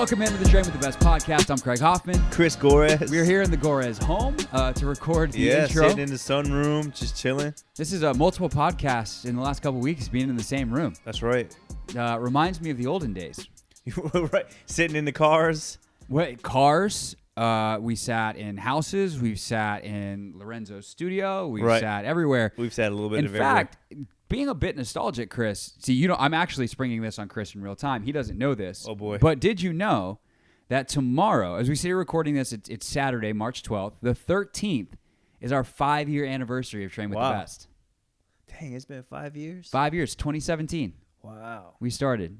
Welcome into the Train with the Best podcast. I'm Craig Hoffman. Chris Gorres. We're here in the Gorres home to record the intro. Sitting in the sunroom, just chilling. This is multiple podcasts in the last couple weeks being in the same room. That's right. Reminds me of the olden days. Right. Sitting in the cars. Cars. We sat in houses. We've sat in Lorenzo's studio. We've sat everywhere. We've sat a little bit in of fact, being a bit nostalgic, Chris. See, I'm actually springing this on Chris in real time. He doesn't know this. Oh, boy. But did you know that tomorrow, as we sit here recording this, it's Saturday, March 12th. The 13th is our 5-year anniversary of Train with the Best. Dang, it's been 5 years? 5 years, 2017. Wow. We started.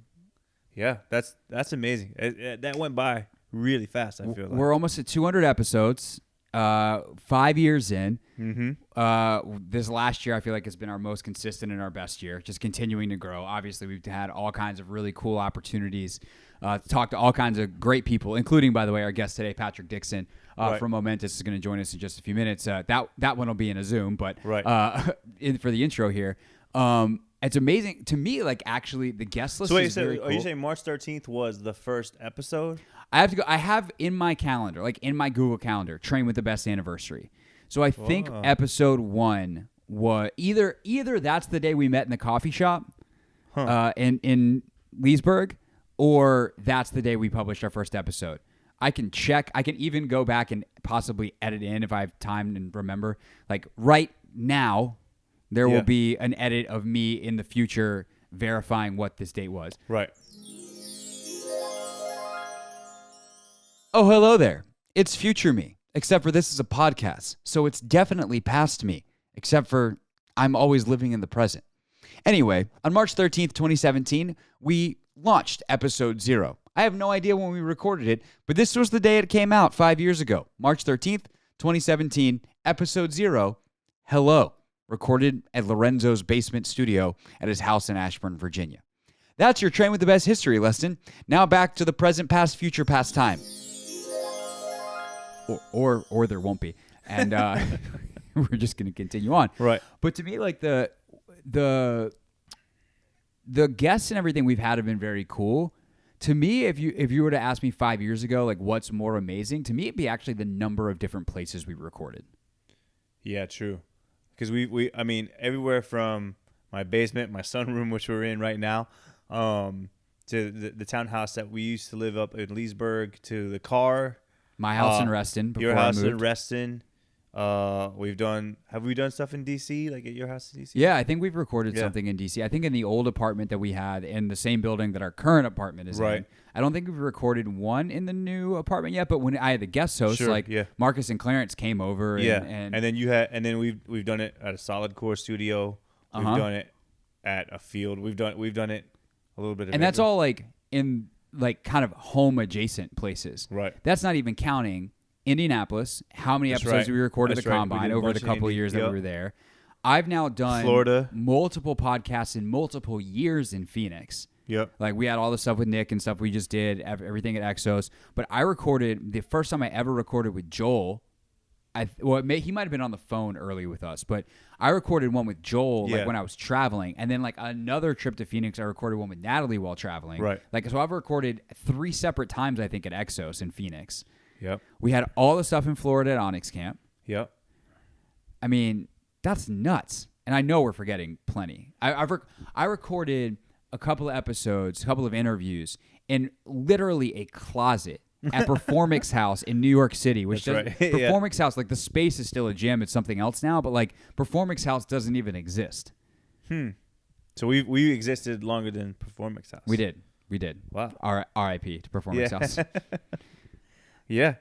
Yeah, that's amazing. That went by really fast, I feel like. We're almost at 200 episodes, 5 years in. Mm-hmm. This last year, I feel like it's been our most consistent and our best year, just continuing to grow. Obviously, we've had all kinds of really cool opportunities to talk to all kinds of great people, including, by the way, our guest today, Patrick Dixon from Momentous, is going to join us in just a few minutes. That one will be in a Zoom, but for the intro here, it's amazing to me. Like, actually, the guest list is very cool. Are you saying March 13th was the first episode? I have to go. I have in my calendar, like in my Google Calendar, Train with the Best anniversary. So I think episode 1 was either that's the day we met in the coffee shop in Leesburg, or that's the day we published our first episode. I can check. I can even go back and possibly edit in if I have time and remember. Like right now, there will be an edit of me in the future verifying what this date was. Right. Oh, hello there. It's future me, except for this is a podcast, so it's definitely past me, except for I'm always living in the present. Anyway, on March 13th, 2017, we launched episode 0. I have no idea when we recorded it, but this was the day it came out 5 years ago. March 13th, 2017, episode 0, Hello, recorded at Lorenzo's basement studio at his house in Ashburn, Virginia. That's your Train with the Best history lesson. Now back to the present, past, future, past time. Or there won't be, and we're just going to continue on. Right. But to me, like the guests and everything we've had have been very cool. To me, if you were to ask me 5 years ago, like what's more amazing, to me it'd be actually the number of different places we recorded. Yeah, true. Because we I mean, everywhere from my basement, my sunroom, which we're in right now, to the townhouse that we used to live up in Leesburg, to the car. My house in Reston. Your house in Reston. Have we done stuff in DC, like at your house in DC? Yeah, I think we've recorded something in DC. I think in the old apartment that we had in the same building that our current apartment is in. I don't think we've recorded one in the new apartment yet, but when I had the guest hosts, Marcus and Clarence came over. And then we've done it at a Solid Core studio. We've done it at a field. We've done it a little bit of that's all like in like kind of home adjacent places. Right. That's not even counting Indianapolis, how many episodes we recorded at the Combine over the couple of years that we were there. I've now done Florida, multiple podcasts in multiple years in Phoenix. Yep. Like we had all the stuff with Nick and stuff we just did, everything at Exos. But I recorded, the first time I ever recorded with Joel, he might have been on the phone early with us, but I recorded one with Joel like when I was traveling, and then like another trip to Phoenix, I recorded one with Natalie while traveling. Right. Like so, I've recorded 3 separate times I think at Exos in Phoenix. Yep. We had all the stuff in Florida at Onyx Camp. Yep. I mean, that's nuts, and I know we're forgetting plenty. I recorded a couple of episodes, a couple of interviews in literally a closet at Performix House in New York City, which Performix House, like the space is still a gym. It's something else now, but like Performix House doesn't even exist. So we existed longer than Performix House. We did. Wow. R.I.P. to Performix House. Yeah.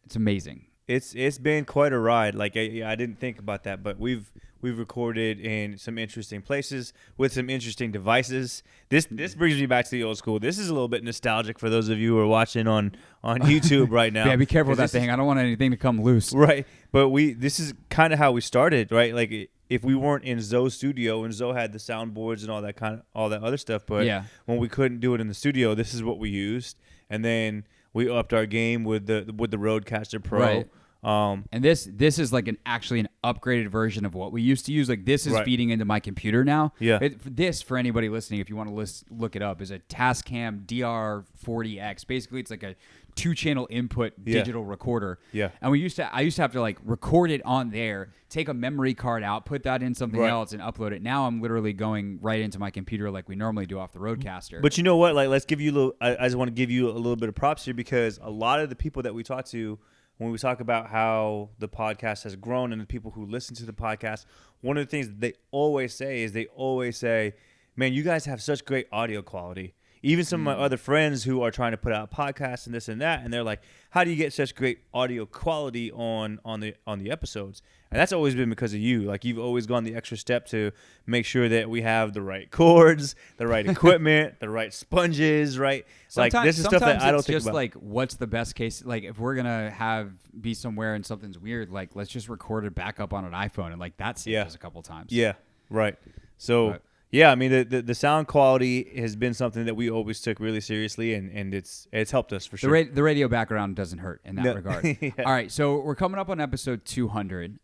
It's amazing. It's been quite a ride. Like I didn't think about that, but we've recorded in some interesting places with some interesting devices. This brings me back to the old school. This is a little bit nostalgic for those of you who are watching on YouTube right now. Yeah, be careful with that thing. I don't want anything to come loose. Right. But this is kind of how we started, right? Like if we weren't in Zoe's studio and Zoe had the soundboards and all that other stuff, but when we couldn't do it in the studio, this is what we used. And then we upped our game with the Rodecaster Pro. Right. And this is like actually an upgraded version of what we used to use. Like this is feeding into my computer now. Yeah. This, for anybody listening, if you want to look it up, is a Tascam DR40X. Basically, it's like a 2-channel input digital recorder. Yeah. And I used to have to like record it on there, take a memory card out, put that in something else, and upload it. Now I'm literally going right into my computer like we normally do off the Rodecaster. But you know what? Like, let's give you a little. I just want to give you a little bit of props here, because a lot of the people that we talk to, when we talk about how the podcast has grown and the people who listen to the podcast, one of the things that they always say, man, you guys have such great audio quality. Even some of my other friends who are trying to put out podcasts and this and that, and they're like, how do you get such great audio quality on the episodes? And that's always been because of you. Like, you've always gone the extra step to make sure that we have the right cords, the right equipment, the right sponges, right? Like, this is stuff that I don't think about. Sometimes it's just like, what's the best case? Like, if we're gonna be somewhere and something's weird, like, let's just record it back up on an iPhone, and like that saved us a couple times. Yeah, right. So. Yeah, I mean, the sound quality has been something that we always took really seriously, and it's helped us for sure. The radio background doesn't hurt in that regard. Yeah. All right, so we're coming up on episode 200.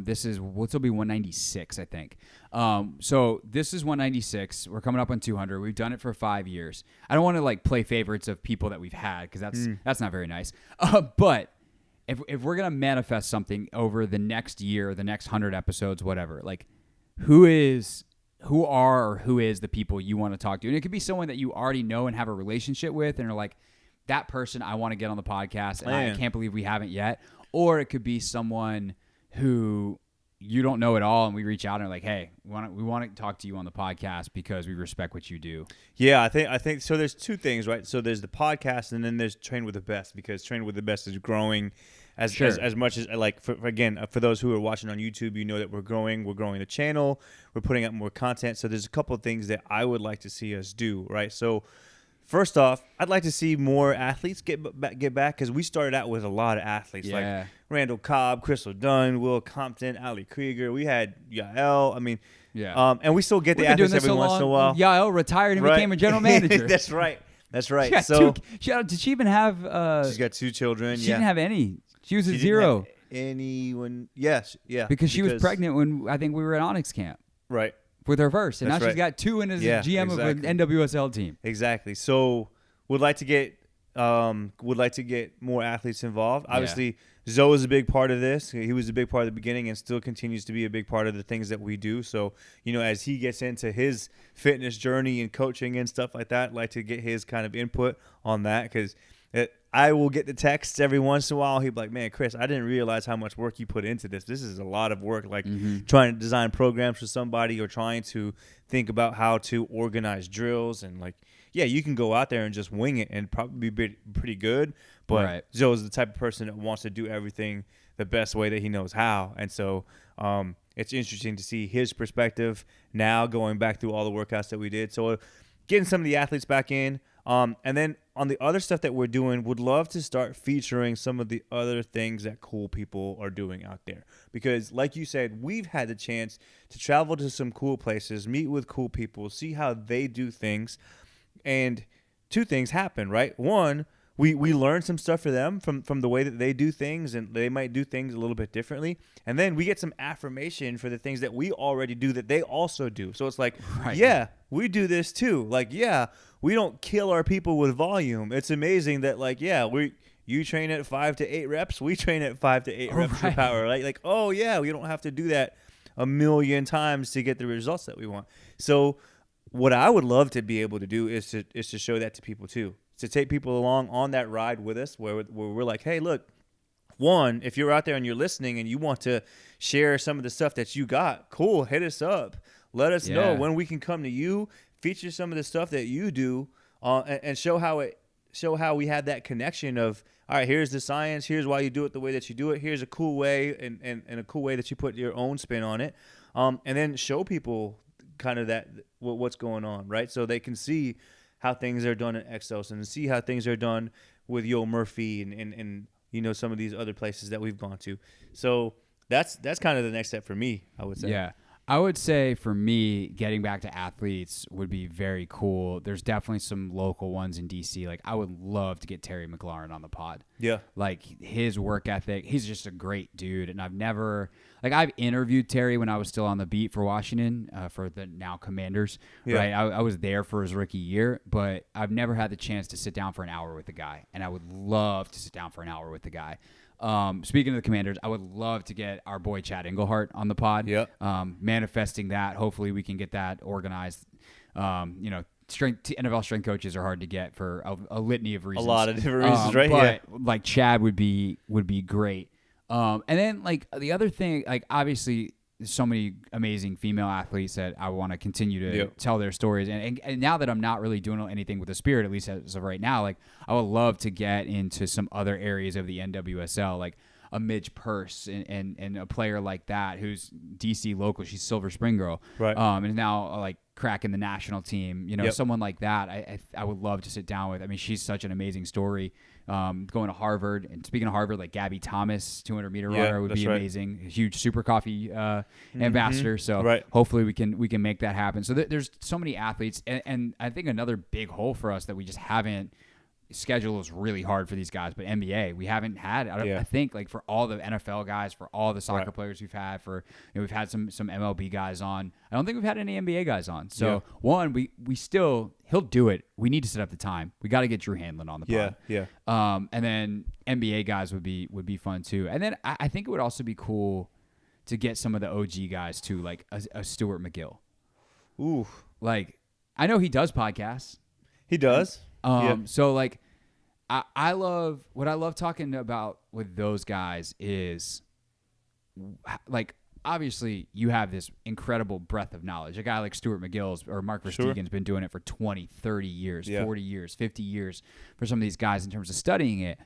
This will be 196, I think. So this is 196. We're coming up on 200. We've done it for 5 years. I don't want to like play favorites of people that we've had, because that's not very nice. But if we're gonna manifest something over the next year, the next 100 episodes, whatever, like who is the people you want to talk to? And it could be someone that you already know and have a relationship with, and are like, that person I want to get on the podcast, and I can't believe we haven't yet. Or it could be someone who you don't know at all, and we reach out and are like, hey, we want to talk to you on the podcast because we respect what you do. Yeah, I think so. There's two things, right? So there's the podcast, and then there's Train with the Best, because Train with the Best is growing as much as, like, for those who are watching on YouTube, you know that we're growing the channel, we're putting out more content. So there's a couple of things that I would like to see us do, right? So first off, I'd like to see more athletes get back, because we started out with a lot of athletes, like Randall Cobb, Crystal Dunn, Will Compton, Ali Krieger. We had Yael. I mean, and we still get the athletes every once in a while. Yael retired and became a general manager. That's right. Did she even have? She's got 2 children. She didn't have any. She was a zero. Anyone? Yes. Yeah. Because she was pregnant when I think we were at Onyx Camp. Right. With her first, and now she's got 2 and is GM of an NWSL team. Exactly. So would like to get more athletes involved. Obviously, Zoe is a big part of this. He was a big part of the beginning, and still continues to be a big part of the things that we do. So, you know, as he gets into his fitness journey and coaching and stuff like that, I'd like to get his kind of input on that, because I will get the texts every once in a while. He'll be like, man, Chris, I didn't realize how much work you put into this. This is a lot of work, like trying to design programs for somebody, or trying to think about how to organize drills. And like, yeah, you can go out there and just wing it and probably be pretty good. But Joe's the type of person that wants to do everything the best way that he knows how. And so it's interesting to see his perspective now, going back through all the workouts that we did. So getting some of the athletes back in. And then on the other stuff that we're doing, would love to start featuring some of the other things that cool people are doing out there. Because like you said, we've had the chance to travel to some cool places, meet with cool people, see how they do things. And 2 things happen, right? One, we learn some stuff for them from the way that they do things, and they might do things a little bit differently. And then we get some affirmation for the things that we already do that they also do. So it's like, yeah, we do this too. Like, yeah, we don't kill our people with volume. It's amazing that, like, yeah, you train at 5 to 8 reps. We train at 5 to 8 reps for power. Like, oh yeah, we don't have to do that a million times to get the results that we want. So what I would love to be able to do is to show that to people too. To take people along on that ride with us, where we're like, hey, look, one, if you're out there and you're listening and you want to share some of the stuff that you got, cool, hit us up. Let us know when we can come to you, feature some of the stuff that you do, and show how we have that connection of, all right, here's the science, here's why you do it the way that you do it, here's a cool way and a cool way that you put your own spin on it, and then show people kind of that what's going on, right? So they can see how things are done at Exos, and see how things are done with Yo Murphy and you know, some of these other places that we've gone to. So that's kind of the next step for me, I would say. Yeah. I would say for me, getting back to athletes would be very cool. There's definitely some local ones in DC. Like, I would love to get Terry McLaurin on the pod. Yeah. Like his work ethic, he's just a great dude. And I've interviewed Terry when I was still on the beat for Washington, for the now Commanders, right? I was there for his rookie year, but I've never had the chance to sit down for an hour with the guy. And I would love to sit down for an hour with the guy. Speaking of the Commanders, I would love to get our boy Chad Englehart on the pod. Manifesting that. Hopefully we can get that organized. NFL strength coaches are hard to get for a litany of reasons. A lot of different reasons, right? But like Chad would be great. And then like the other thing, like obviously there's so many amazing female athletes that I want to continue to tell their stories. And now that I'm not really doing anything with the Spirit, at least as of right now, like I would love to get into some other areas of the NWSL, like a Midge Purse and a player like that who's DC local. She's Silver Spring girl, right? And now like cracking the national team. Someone like that. I would love to sit down with. I mean, she's such an amazing story. Going to Harvard, and speaking of Harvard, like Gabby Thomas, 200-meter runner would be amazing. A huge Super Coffee ambassador. So hopefully we can make that happen. So there's so many athletes, and I think another big hole for us that we just haven't. Schedule is really hard for these guys, but NBA we haven't had. I think like for all the NFL guys, for all the soccer players we've had, we've had some MLB guys on. I don't think we've had any NBA guys on. So one, we still he'll do it. We need to set up the time. We got to get Drew Hanlon on the pod. And then NBA guys would be fun too. And then I think it would also be cool to get some of the OG guys too, like a Stuart McGill. Ooh, like I know he does podcasts. He does. So like, I love what I love talking about with those guys is like, obviously you have this incredible breadth of knowledge. A guy like Stuart McGill's or Mark Verstegen's been doing it for 20, 30 years, 40 years, 50 years for some of these guys in terms of studying it.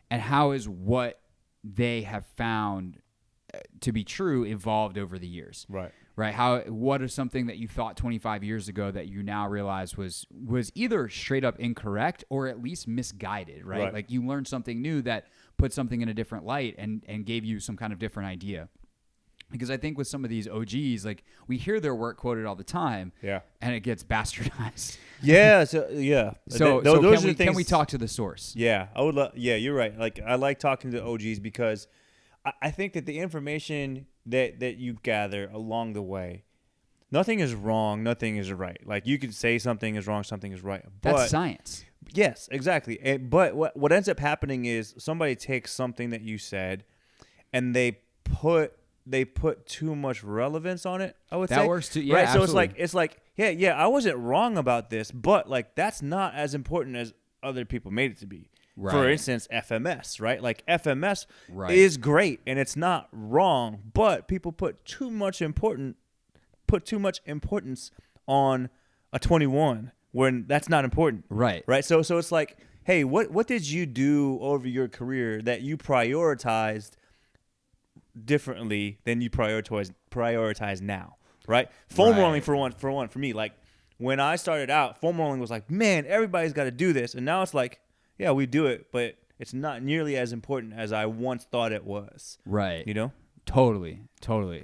And how is what they have found to be true evolved over the years. Right. What is something that you thought 25 years ago that you now realize was either straight up incorrect or at least misguided, right? Like you learned something new that put something in a different light and gave you some kind of different idea. Because I think with some of these OGs, like we hear their work quoted all the time, and it gets bastardized. So can we talk to the source? Yeah, I would love. Yeah, you're right. Like I like talking to OGs because I think that the information that you gather along the way, nothing is wrong, nothing is right. Like you could say something is wrong, something is right. But, that's science. Yes, exactly. But what ends up happening is somebody takes something that you said, and they put too much relevance on it. I would say that works too. Yeah, right. Absolutely. So it's like I wasn't wrong about this, but like that's not as important as other people made it to be. Right. For instance, FMS, right? Like FMS is great and it's not wrong, but people put too much importance on a 21 when that's not important. Right. So it's like, hey, what did you do over your career that you prioritized differently than you prioritize now? Right? Foam rolling for me, like when I started out, foam rolling was like, man, everybody's got to do this, and now it's like, yeah, we do it, but it's not nearly as important as I once thought it was. Right. You know? Totally.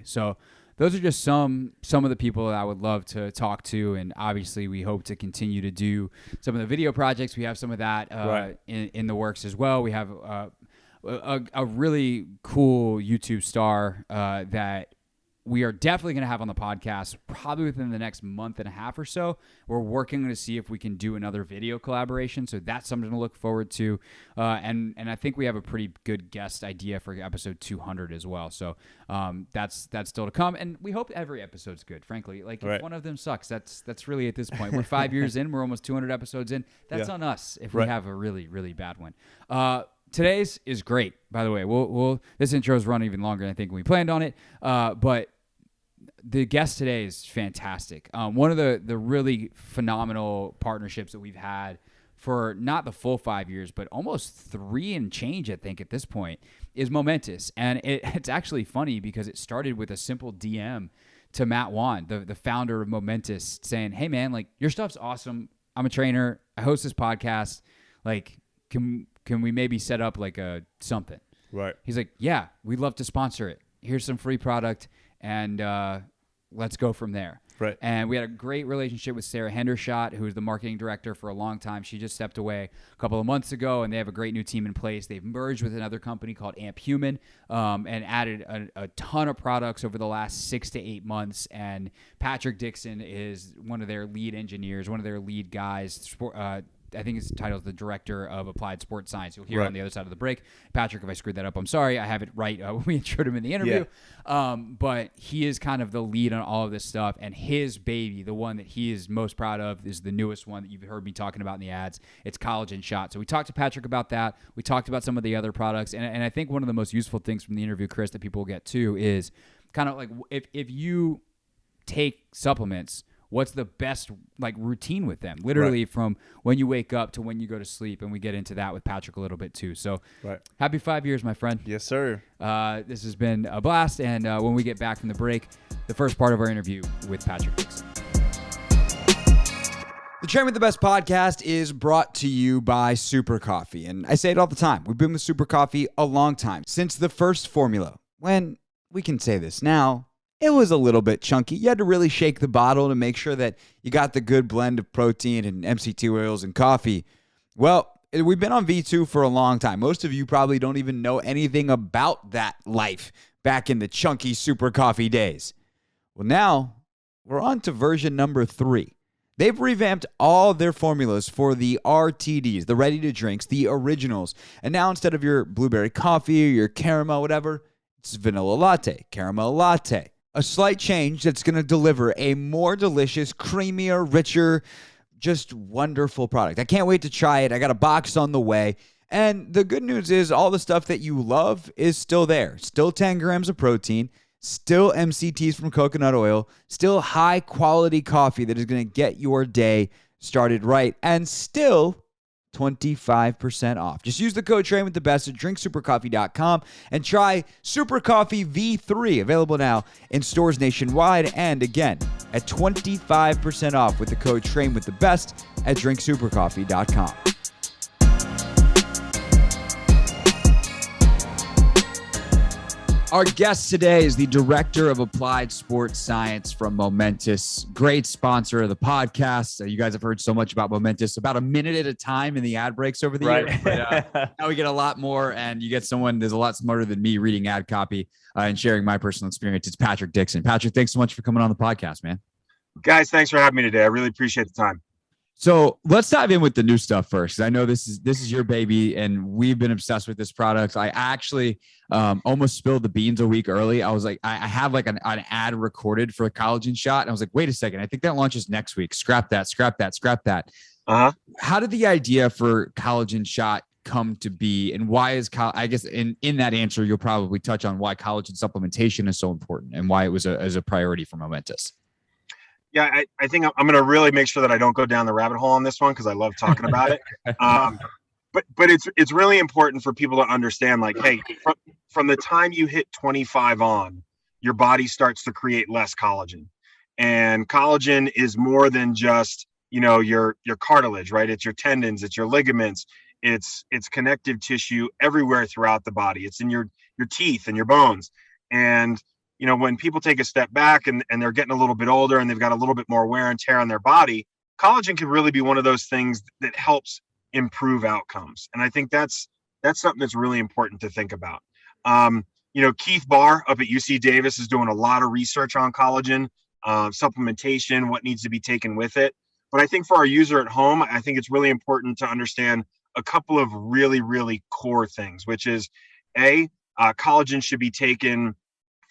So those are just some of the people that I would love to talk to, and obviously we hope to continue to do some of the video projects. We have some of that in the works as well. We have a really cool YouTube star that we are definitely going to have on the podcast probably within the next month and a half or so. We're working to see if we can do another video collaboration, so that's something to look forward to. And I think we have a pretty good guest idea for episode 200 as well. So that's still to come, and we hope every episode's good. Frankly, like if one of them sucks, that's really at this point. We're 5 years in. We're almost 200 episodes in. That's on us if we have a really, really bad one. Today's is great, by the way. We'll this intro's run even longer than I think we planned on it. But the guest today is fantastic. One of the really phenomenal partnerships that we've had for not the full 5 years, but almost 3 and change, I think, at this point, is Momentous. And it's actually funny because it started with a simple DM to Matt Wan, the founder of Momentous, saying, hey, man, like, your stuff's awesome. I'm a trainer. I host this podcast. Like, can we maybe set up like a something? Right. He's like, yeah, we'd love to sponsor it. Here's some free product, and let's go from there. Right. And we had a great relationship with Sarah Hendershot, who's the marketing director for a long time. She just stepped away a couple of months ago, and they have a great new team in place. They've merged with another company called Amp Human, and added a ton of products over the last 6 to 8 months. And Patrick Dixon is one of their lead engineers, one of their lead guys. I think his title is the Director of Applied Sports Science. You'll hear it on the other side of the break. Patrick, if I screwed that up, I'm sorry. I have it right when we introed him in the interview. Yeah. But he is kind of the lead on all of this stuff. And his baby, the one that he is most proud of, is the newest one that you've heard me talking about in the ads. It's Collagen Shot. So we talked to Patrick about that. We talked about some of the other products. And I think one of the most useful things from the interview, Chris, that people will get too is kind of like if you take supplements, what's the best routine with them? Literally from when you wake up to when you go to sleep, and we get into that with Patrick a little bit too. So happy 5 years, my friend. Yes, sir. This has been a blast, and when we get back from the break, the first part of our interview with Patrick Dixon. The Train with the Best podcast is brought to you by Super Coffee, and I say it all the time. We've been with Super Coffee a long time, since the first formula. When we can say this now, it was a little bit chunky. You had to really shake the bottle to make sure that you got the good blend of protein and MCT oils and coffee. Well, we've been on V2 for a long time. Most of you probably don't even know anything about that life back in the chunky Super Coffee days. Well, now we're on to version number 3. They've revamped all their formulas for the RTDs, the ready-to-drinks, the originals. And now instead of your blueberry coffee or your caramel, whatever, it's vanilla latte, caramel latte. A slight change that's going to deliver a more delicious, creamier, richer, just wonderful product. I can't wait to try it. I got a box on the way. And the good news is all the stuff that you love is still there. Still 10 grams of protein, still MCTs from coconut oil, still high quality coffee that is going to get your day started right, and still 25% off. Just use the code Train with the Best at drinksupercoffee.com and try Super Coffee V3, available now in stores nationwide, and again at 25% off with the code Train with the Best at drinksupercoffee.com. Our guest today is the Director of Applied Sports Science from Momentous, great sponsor of the podcast. You guys have heard so much about Momentous, about a minute at a time in the ad breaks over the year. But now we get a lot more, and you get someone that's a lot smarter than me reading ad copy and sharing my personal experience. It's Patrick Dixon. Patrick, thanks so much for coming on the podcast, man. Guys, thanks for having me today. I really appreciate the time. So let's dive in with the new stuff first. I know this is your baby, and we've been obsessed with this product. I actually almost spilled the beans a week early. I was like, I have like an ad recorded for a Collagen Shot, and I was like, wait a second, I think that launches next week. Scrap that. How did the idea for Collagen Shot come to be, and why is I guess in that answer you'll probably touch on why collagen supplementation is so important and why it was as a priority for Momentous. Yeah, I think I'm going to really make sure that I don't go down the rabbit hole on this one because I love talking about it. But it's really important for people to understand, like, hey, from the time you hit 25 on, your body starts to create less collagen. And collagen is more than just, your cartilage, right? It's your tendons, it's your ligaments, it's connective tissue everywhere throughout the body. It's in your teeth and your bones. And when people take a step back and they're getting a little bit older and they've got a little bit more wear and tear on their body, collagen can really be one of those things that helps improve outcomes. And I think that's something that's really important to think about. Keith Barr up at UC Davis is doing a lot of research on collagen, supplementation, what needs to be taken with it. But I think for our user at home, I think it's really important to understand a couple of really, really core things, which is collagen should be taken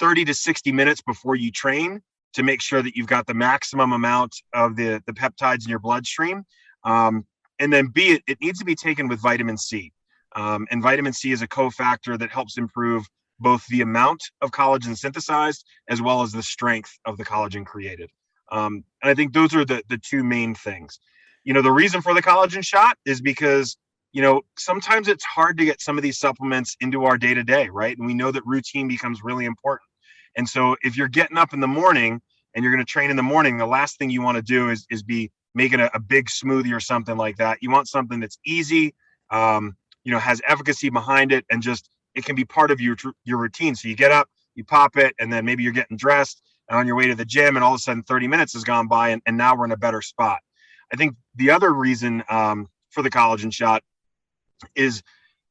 30 to 60 minutes before you train to make sure that you've got the maximum amount of the peptides in your bloodstream. And then B, it needs to be taken with vitamin C. And vitamin C is a cofactor that helps improve both the amount of collagen synthesized as well as the strength of the collagen created. And I think those are the two main things. The reason for the collagen shot is because sometimes it's hard to get some of these supplements into our day-to-day, right? And we know that routine becomes really important. And so if you're getting up in the morning and you're going to train in the morning, the last thing you want to do is be making a big smoothie or something like that. You want something that's easy, has efficacy behind it, and just it can be part of your routine. So you get up, you pop it, and then maybe you're getting dressed, and on your way to the gym, and all of a sudden 30 minutes has gone by, and now we're in a better spot. I think the other reason for the collagen shot is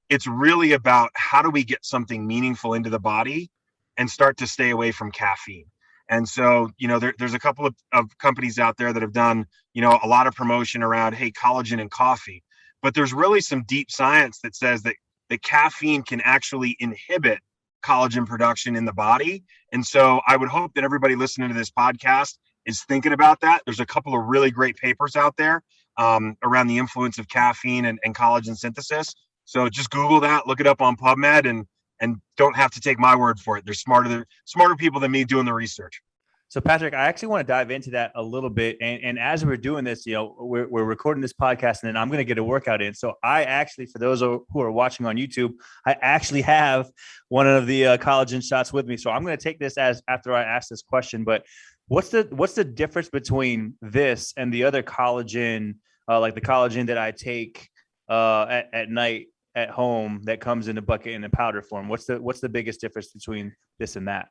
it's really about how do we get something meaningful into the body and start to stay away from caffeine. And so, there's a couple of companies out there that have done, a lot of promotion around, hey, collagen and coffee. But there's really some deep science that says that the caffeine can actually inhibit collagen production in the body. And so I would hope that everybody listening to this podcast is thinking about that. There's a couple of really great papers out there around the influence of caffeine and collagen synthesis. So just Google that, look it up on PubMed, and don't have to take my word for it. There's smarter people than me doing the research. So Patrick, I actually want to dive into that a little bit. And as we're doing this, we're recording this podcast, and then I'm going to get a workout in. So I actually, for those who are watching on YouTube, I actually have one of the collagen shots with me. So I'm going to take this as after I ask this question. But what's the difference between this and the other collagen, like the collagen that I take at night at home that comes in a bucket in a powder form? What's the biggest difference between this and that?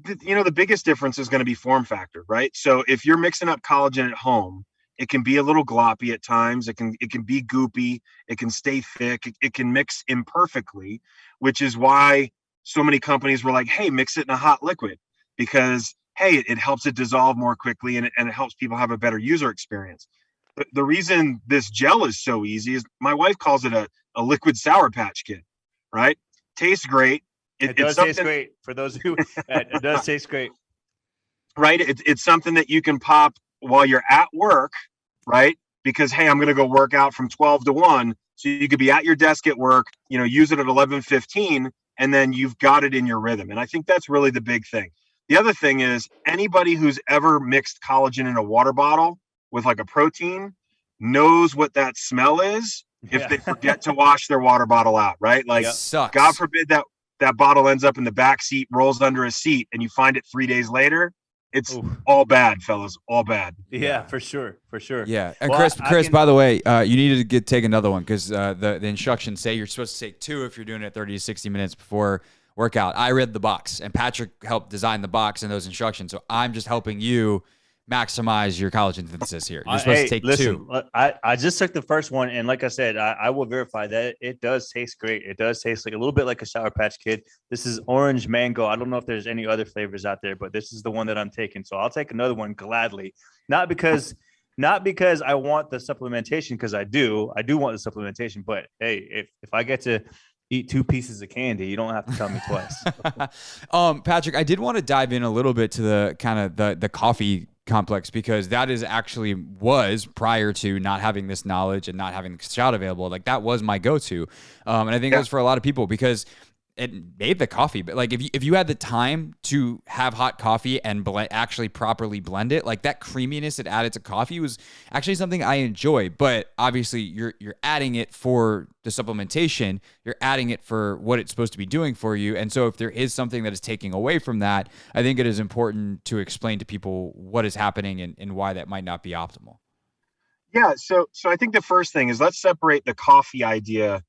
The biggest difference is going to be form factor, right? So if you're mixing up collagen at home, it can be a little gloppy at times. It can be goopy. It can stay thick. It can mix imperfectly, which is why so many companies were like, hey, mix it in a hot liquid, because, hey, it helps it dissolve more quickly, and it helps people have a better user experience. The reason this gel is so easy is my wife calls it a liquid Sour Patch Kid, right? Tastes great. It does taste great. For those who, it does taste great. Right. It's something that you can pop while you're at work, right? Because, hey, I'm going to go work out from 12 to 1. So you could be at your desk at work, use it at 11:15, and then you've got it in your rhythm. And I think that's really the big thing. The other thing is anybody who's ever mixed collagen in a water bottle with like a protein knows what that smell is if they forget to wash their water bottle out, right? Like, sucks. God forbid that bottle ends up in the back seat, rolls under a seat, and you find it 3 days later. It's all bad, fellas, all bad. Yeah, for sure. Yeah, and Chris, by the way, you need to take another one, because the instructions say you're supposed to take 2 if you're doing it 30 to 60 minutes before workout. I read the box, and Patrick helped design the box and those instructions, so I'm just helping you maximize your collagen synthesis here. You're supposed to take 2. I just took the first one, and like I said, I will verify that it does taste great. It does taste like a little bit like a Sour Patch Kid. This is orange mango. I don't know if there's any other flavors out there, but this is the one that I'm taking. So I'll take another one gladly. Not because I want the supplementation, because I do want the supplementation, but hey, if I get to eat 2 pieces of candy, you don't have to tell me twice. Patrick, I did want to dive in a little bit to the kind of the coffee complex, because that was prior to not having this knowledge and not having the shot available. Like, that was my go-to. And I think it was for a lot of people, because it made the coffee. But like, if you had the time to have hot coffee and actually properly blend it, like that creaminess it added to coffee was actually something I enjoy. But obviously you're adding it for the supplementation, you're adding it for what it's supposed to be doing for you. And so if there is something that is taking away from that, I think it is important to explain to people what is happening and why that might not be optimal. Yeah. So I think the first thing is, let's separate the coffee idea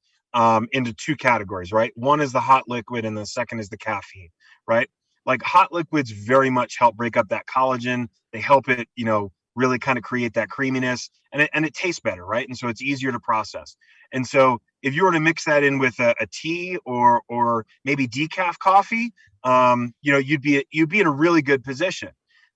into 2 categories, right? One is the hot liquid, and the second is the caffeine, right? Like, hot liquids very much help break up that collagen. They help it, really kind of create that creaminess, and it tastes better, right? And so it's easier to process. And so if you were to mix that in with a tea or maybe decaf coffee, you'd be in a really good position.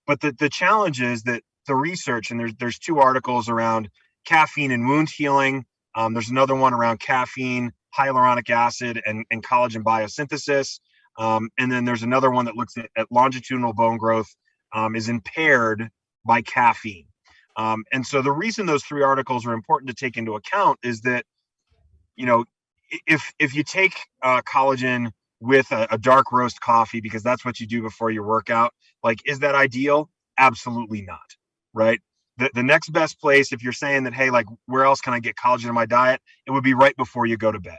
But the challenge is that the research, and there's 2 articles around caffeine and wound healing. There's another one around caffeine, hyaluronic acid, and collagen biosynthesis. And then there's another one that looks at longitudinal bone growth is impaired by caffeine. And so the reason those 3 articles are important to take into account is that, if you take collagen with a dark roast coffee, because that's what you do before your workout, like, is that ideal? Absolutely not, right? The next best place, if you're saying that, hey, like, where else can I get collagen in my diet? It would be right before you go to bed,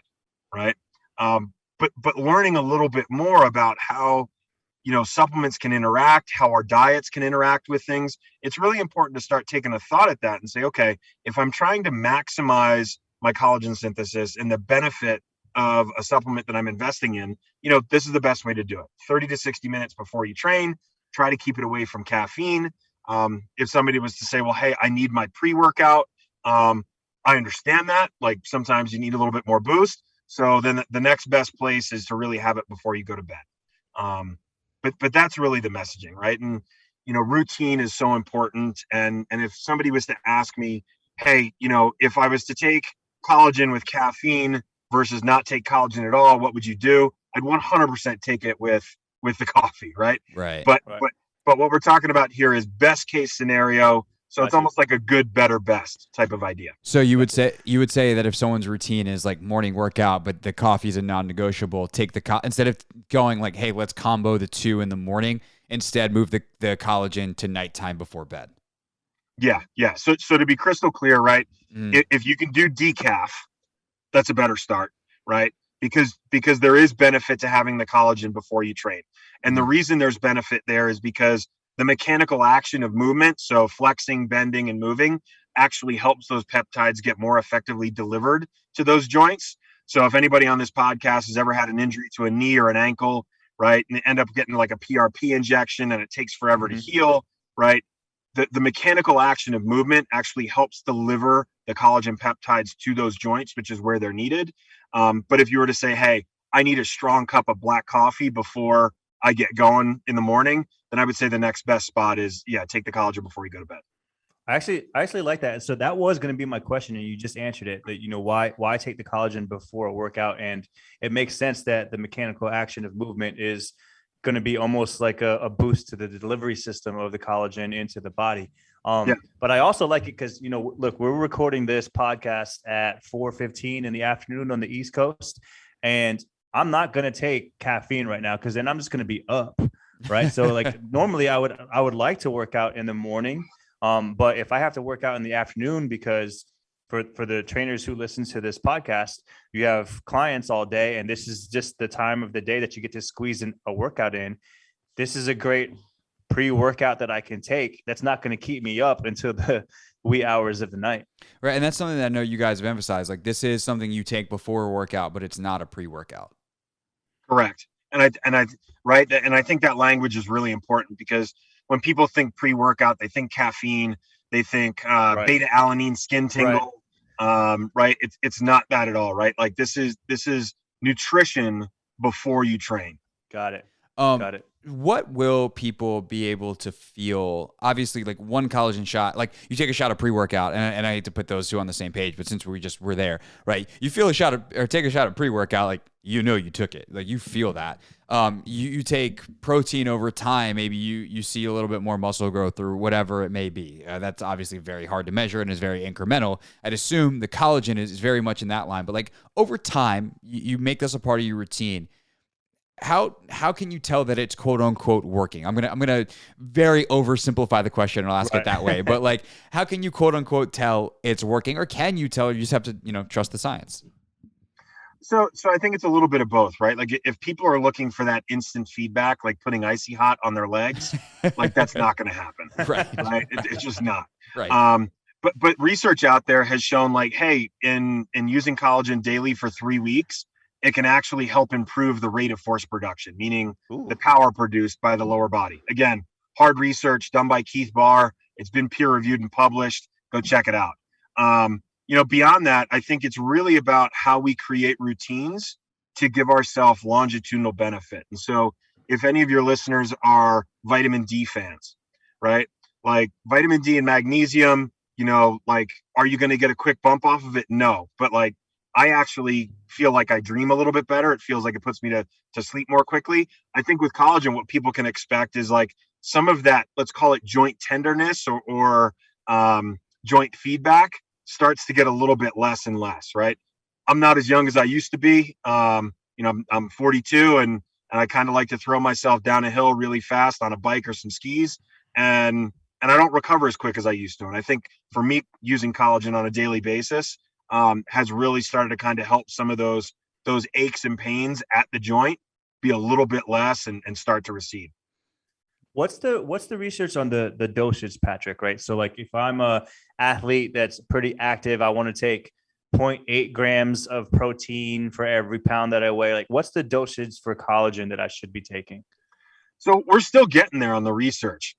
right? But learning a little bit more about how, supplements can interact, how our diets can interact with things, it's really important to start taking a thought at that and say, okay, if I'm trying to maximize my collagen synthesis and the benefit of a supplement that I'm investing in, this is the best way to do it. 30 to 60 minutes before you train, try to keep it away from caffeine. If somebody was to say, well, hey, I need my pre-workout, I understand that. Like sometimes you need a little bit more boost. So then the next best place is to really have it before you go to bed. But that's really the messaging, right? And routine is so important. And if somebody was to ask me, hey, if I was to take collagen with caffeine versus not take collagen at all, what would you do? I'd 100% take it with the coffee, right? Right. But what we're talking about here is best case scenario. So it's almost like a good, better, best type of idea. So you would say that if someone's routine is like morning workout, but the coffee is a non-negotiable, take instead of going like, hey, let's combo the two in the morning, instead move the collagen to nighttime before bed. Yeah. So to be crystal clear, right? If you can do decaf, that's a better start, right? Because there is benefit to having the collagen before you train. And the reason there's benefit there is because the mechanical action of movement, so flexing, bending, and moving, actually helps those peptides get more effectively delivered to those joints. So if anybody on this podcast has ever had an injury to a knee or an ankle, right, and end up getting like a PRP injection and it takes forever to heal, right, the mechanical action of movement actually helps deliver the collagen peptides to those joints, which is where they're needed. But if you were to say, hey, I need a strong cup of black coffee before I get going in the morning, then I would say the next best spot is, take the collagen before you go to bed. I actually like that. So that was going to be my question, and you just answered it. That why take the collagen before a workout, and it makes sense that the mechanical action of movement is going to be almost like a boost to the delivery system of the collagen into the body. But I also like it because look, we're recording this podcast at 4:15 in the afternoon on the East Coast, and I'm not going to take caffeine right now because then I'm just going to be up. Right. So like normally I would like to work out in the morning. But if I have to work out in the afternoon, because for the trainers who listen to this podcast, you have clients all day, and this is just the time of the day that you get to squeeze in a workout in. This is a great pre-workout that I can take. That's not going to keep me up until the wee hours of the night. Right. And that's something that I know you guys have emphasized. Like this is something you take before a workout, but it's not a pre-workout. Correct. And I think that language is really important because when people think pre-workout, they think caffeine, they think beta alanine skin tingle. Right. It's not that at all. Right. Like this is nutrition before you train. Got it. Got it. What will people be able to feel? Obviously, like one collagen shot, like you take a shot of pre-workout, and I hate to put those two on the same page, but since we're there, right? You feel take a shot of pre-workout, like you took it, like you feel that. You take protein over time, maybe you see a little bit more muscle growth or whatever it may be. That's obviously very hard to measure and is very incremental. I'd assume the collagen is very much in that line, but like over time, you make this a part of your routine. How can you tell that it's quote unquote working? I'm gonna very oversimplify the question and I'll ask it that way. But like, how can you quote unquote tell it's working, or can you tell? You just have to trust the science. So I think it's a little bit of both, right? Like if people are looking for that instant feedback, like putting icy hot on their legs, like that's not going to happen, right? It's just not. Right. But research out there has shown like, hey, in using collagen daily for 3 weeks, it can actually help improve the rate of force production, meaning the power produced by the lower body. Again, hard research done by Keith Barr. It's been peer reviewed and published. Go check it out. Beyond that, I think it's really about how we create routines to give ourselves longitudinal benefit. And so if any of your listeners are vitamin D fans, right? Like vitamin D and magnesium, like, are you going to get a quick bump off of it? No. But like, I actually feel like I dream a little bit better. It feels like it puts me to sleep more quickly. I think with collagen, what people can expect is like some of that, let's call it joint tenderness or joint feedback starts to get a little bit less and less, right? I'm not as young as I used to be. I'm 42 and I kind of like to throw myself down a hill really fast on a bike or some skis. And I don't recover as quick as I used to. And I think for me, using collagen on a daily basis, has really started to kind of help some of those aches and pains at the joint be a little bit less and start to recede. What's the research on the dosage, Patrick? Right. So like if I'm a athlete that's pretty active, I want to take 0.8 grams of protein for every pound that I weigh. Like what's the dosage for collagen that I should be taking? So we're still getting there on the research.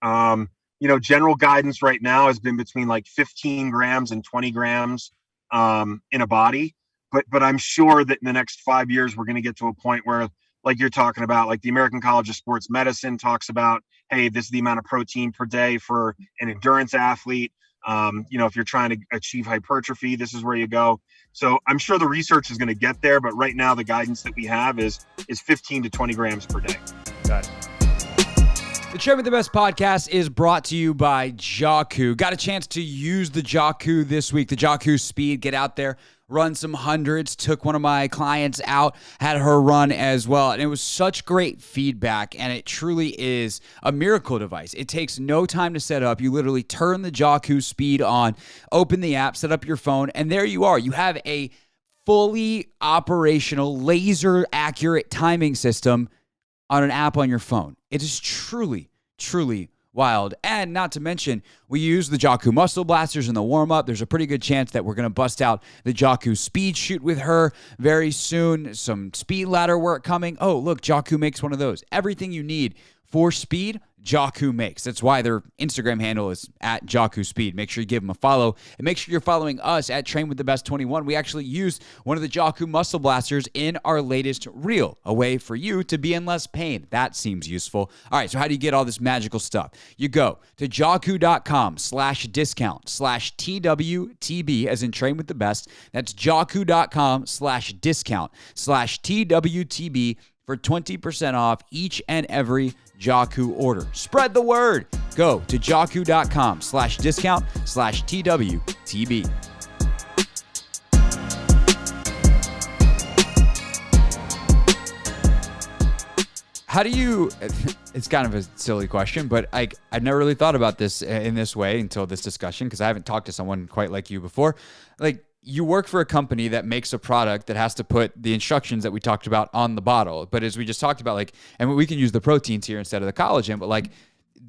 General guidance right now has been between like 15 grams and 20 grams in a body. But I'm sure that in the next 5 years, we're going to get to a point where, like you're talking about, like the American College of Sports Medicine talks about, hey, this is the amount of protein per day for an endurance athlete. If you're trying to achieve hypertrophy, this is where you go. So I'm sure the research is going to get there. But right now, the guidance that we have is 15 to 20 grams per day. Got it. The Train with the Best podcast is brought to you by Jaku. Got a chance to use the Jaku this week, the Jaku Speed. Get out there, run some hundreds. Took one of my clients out, had her run as well. And it was such great feedback, and it truly is a miracle device. It takes no time to set up. You literally turn the Jaku Speed on, open the app, set up your phone, and there you are. You have a fully operational, laser-accurate timing system on an app on your phone. It is truly, truly wild. And not to mention, we use the Jaku muscle blasters in the warm-up. There's a pretty good chance that we're going to bust out the Jaku speed shoot with her very soon. Some speed ladder work coming. Oh, look, Jaku makes one of those. Everything you need for speed, Jaku makes. That's why their Instagram handle is at Jaku Speed. Make sure you give them a follow, and make sure you're following us at Train with the Best 21. We actually used one of the Jaku muscle blasters in our latest reel, a way for you to be in less pain. That seems useful. All right, so how do you get all this magical stuff? You go to jaku.com/discount/TWTB, as in Train with the Best. That's jaku.com/discount/TWTB for 20% off each and every Jaku order. Spread the word. Go to jaku.com/discount/TWTB. How do you, it's kind of a silly question, but I've never really thought about this in this way until this discussion, because I haven't talked to someone quite like you before. Like, you work for a company that makes a product that has to put the instructions that we talked about on the bottle. But as we just talked about, like, and we can use the proteins here instead of the collagen, but like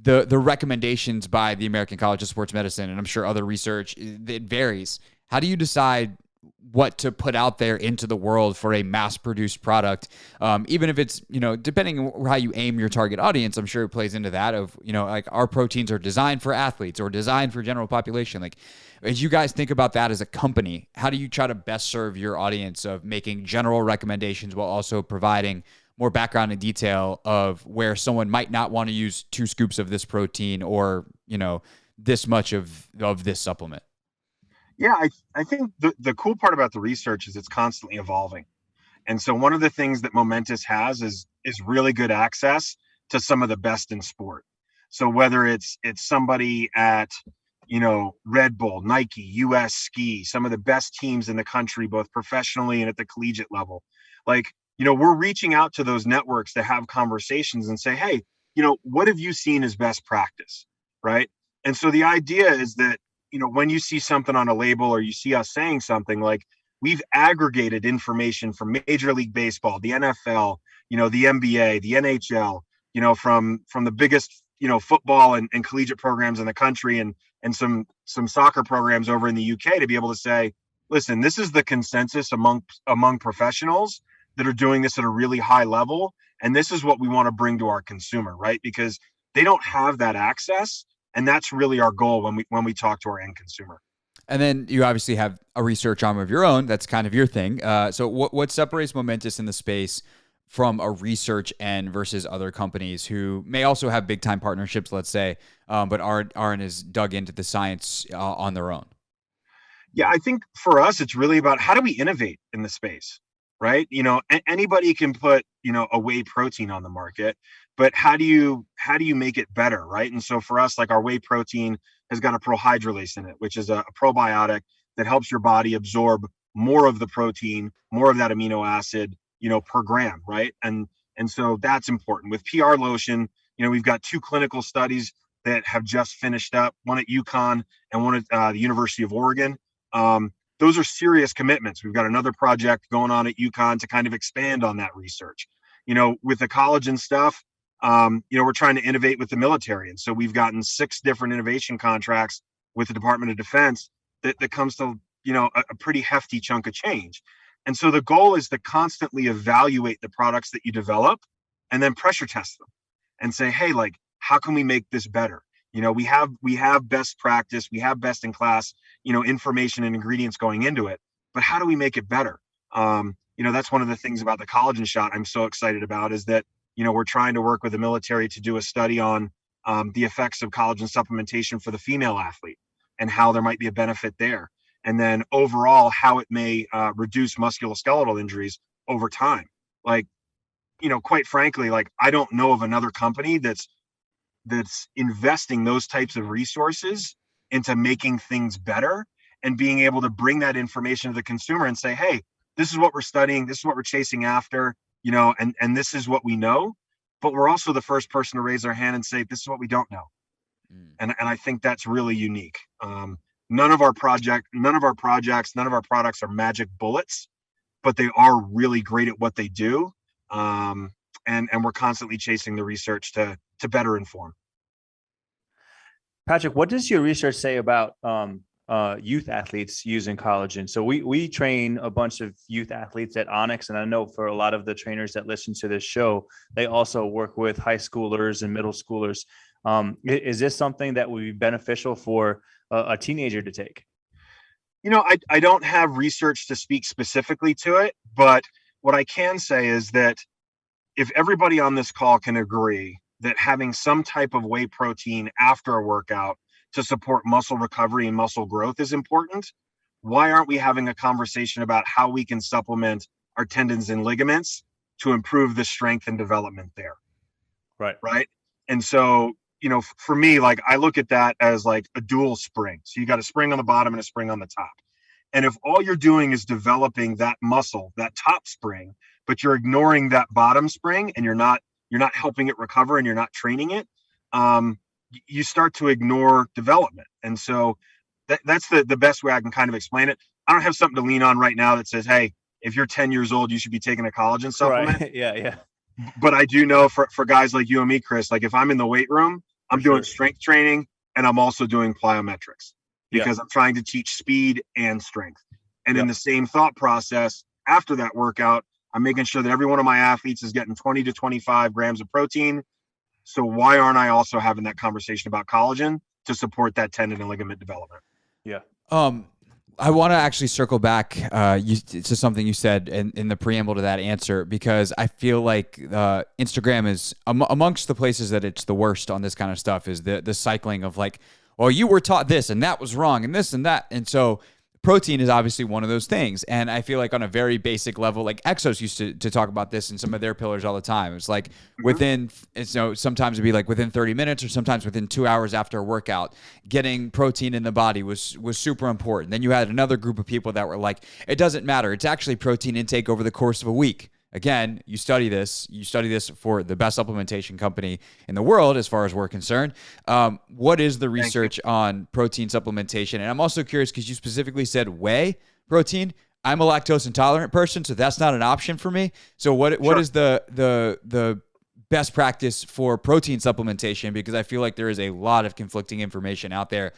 the recommendations by the American College of Sports Medicine, and I'm sure other research, it varies. How do you decide what to put out there into the world for a mass-produced product? Even if it's, depending on how you aim your target audience, I'm sure it plays into that of, like our proteins are designed for athletes or designed for general population. Like, as you guys think about that as a company, how do you try to best serve your audience of making general recommendations while also providing more background and detail of where someone might not want to use 2 scoops of this protein or, this much of this supplement? Yeah, I think the cool part about the research is it's constantly evolving. And so one of the things that Momentous has is really good access to some of the best in sport. So whether it's somebody at, Red Bull, Nike, US Ski, some of the best teams in the country, both professionally and at the collegiate level, like, we're reaching out to those networks to have conversations and say, hey, what have you seen as best practice, right? And so the idea is that, when you see something on a label or you see us saying something, like, we've aggregated information from Major League Baseball, the NFL, the NBA, the NHL, from the biggest, football and collegiate programs in the country and some soccer programs over in the UK to be able to say, listen, this is the consensus among professionals that are doing this at a really high level. And this is what we want to bring to our consumer, right? Because they don't have that access. And that's really our goal when we talk to our end consumer. And then you obviously have a research arm of your own. That's kind of your thing. So what separates Momentous in the space from a research end versus other companies who may also have big time partnerships, let's say, but aren't as dug into the science on their own? Yeah, I think for us, it's really about how do we innovate in the space, right? Anybody can put, a whey protein on the market, but how do you make it better, right? And so for us, like, our whey protein has got a prohydrolase in it, which is a probiotic that helps your body absorb more of the protein, more of that amino acid, per gram, right? And so that's important. With PR Lotion, we've got 2 clinical studies that have just finished up, one at UConn and one at the University of Oregon. Those are serious commitments. We've got another project going on at UConn to kind of expand on that research. With the collagen stuff, we're trying to innovate with the military. And so we've gotten 6 different innovation contracts with the Department of Defense that comes to, a pretty hefty chunk of change. And so the goal is to constantly evaluate the products that you develop and then pressure test them. and say, hey, like, how can we make this better? We have best practice, we have best in class, information and ingredients going into it, but how do we make it better? That's one of the things about the collagen shot I'm so excited about, is that, we're trying to work with the military to do a study on the effects of collagen supplementation for the female athlete and how there might be a benefit there. And then overall, how it may reduce musculoskeletal injuries over time. Like, quite frankly, like, I don't know of another company that's investing those types of resources into making things better and being able to bring that information to the consumer and say, hey, this is what we're studying, this is what we're chasing after, and this is what we know. But we're also the first person to raise our hand and say, this is what we don't know. And I think that's really unique. None of our projects, none of our products are magic bullets, but they are really great at what they do. And we're constantly chasing the research to better inform. Patrick, what does your research say about youth athletes using collagen? So we train a bunch of youth athletes at Onyx, and I know for a lot of the trainers that listen to this show, they also work with high schoolers and middle schoolers. Is this something that would be beneficial for a teenager to take? I don't have research to speak specifically to it, but what I can say is that if everybody on this call can agree that having some type of whey protein after a workout to support muscle recovery and muscle growth is important, why aren't we having a conversation about how we can supplement our tendons and ligaments to improve the strength and development there? Right. And so, for me, like, I look at that as like a dual spring. So you got a spring on the bottom and a spring on the top. And if all you're doing is developing that muscle, that top spring, but you're ignoring that bottom spring and you're not helping it recover and you're not training it, you start to ignore development. And so that's the best way I can kind of explain it. I don't have something to lean on right now that says, hey, if you're 10 years old, you should be taking a collagen supplement. Right. Yeah. But I do know for guys like you and me, Chris, like, if I'm in the weight room, I'm doing strength training and I'm also doing plyometrics because I'm trying to teach speed and strength. And in the same thought process, after that workout, I'm making sure that every one of my athletes is getting 20 to 25 grams of protein. So why aren't I also having that conversation about collagen to support that tendon and ligament development? Yeah. I want to actually circle back to something you said in the preamble to that answer, because I feel like Instagram is amongst the places that it's the worst on this kind of stuff, is the cycling of like, well, you were taught this and that was wrong and this and that. And so protein is obviously one of those things. And I feel like on a very basic level, like Exos used to talk about this in some of their pillars all the time. It's like sometimes it'd be like within 30 minutes or sometimes within 2 hours after a workout, getting protein in the body was super important. Then you had another group of people that were like, it doesn't matter. It's actually protein intake over the course of a week. Again, you study this for the best supplementation company in the world, as far as we're concerned. What is the research on protein supplementation? And I'm also curious because you specifically said whey protein. I'm a lactose intolerant person, so that's not an option for me. So what is the best practice for protein supplementation? Because I feel like there is a lot of conflicting information out there.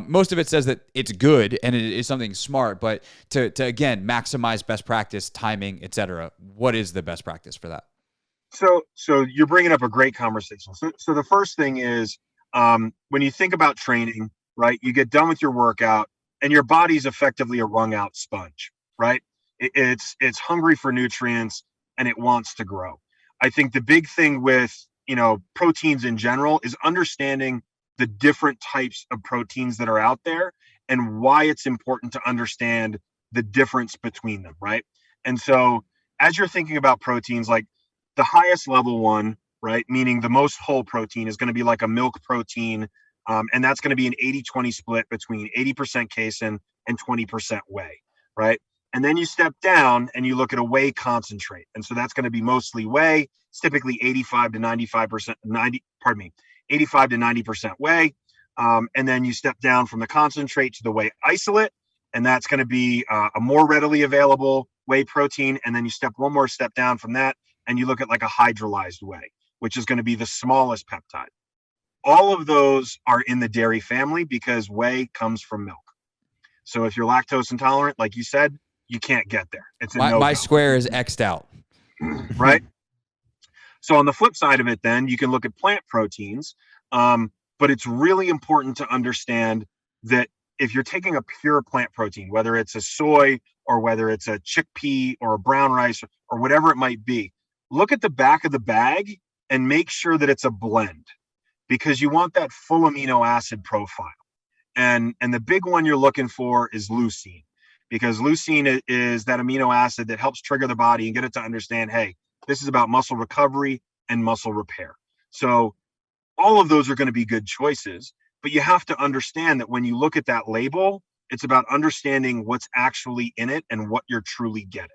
Most of it says that it's good and it is something smart, but to again maximize best practice, timing, etc. What is the best practice for that? So you're bringing up a great conversation. So the first thing is, when you think about training, right? You get done with your workout and your body's effectively a wrung out sponge, right? It's hungry for nutrients and it wants to grow. I think the big thing with proteins in general is understanding the different types of proteins that are out there and why it's important to understand the difference between them, right? And so as you're thinking about proteins, like the highest level one, right, meaning the most whole protein, is going to be like a milk protein, and that's going to be an 80-20 split between 80% casein and 20% whey, right? And then you step down and you look at a whey concentrate, and so that's going to be mostly whey. It's typically 85 to 90% whey. And then you step down from the concentrate to the whey isolate, and that's going to be a more readily available whey protein. And then you step one more step down from that, and you look at like a hydrolyzed whey, which is going to be the smallest peptide. All of those are in the dairy family because whey comes from milk. So if you're lactose intolerant, like you said, you can't get there. It's a no-go. My square is X'd out. Right? So on the flip side of it, then you can look at plant proteins. But it's really important to understand that if you're taking a pure plant protein, whether it's a soy or whether it's a chickpea or a brown rice or whatever it might be, look at the back of the bag and make sure that it's a blend, because you want that full amino acid profile. And the big one you're looking for is leucine, because leucine is that amino acid that helps trigger the body and get it to understand, hey, this is about muscle recovery and muscle repair. So all of those are going to be good choices, but you have to understand that when you look at that label, it's about understanding what's actually in it and what you're truly getting.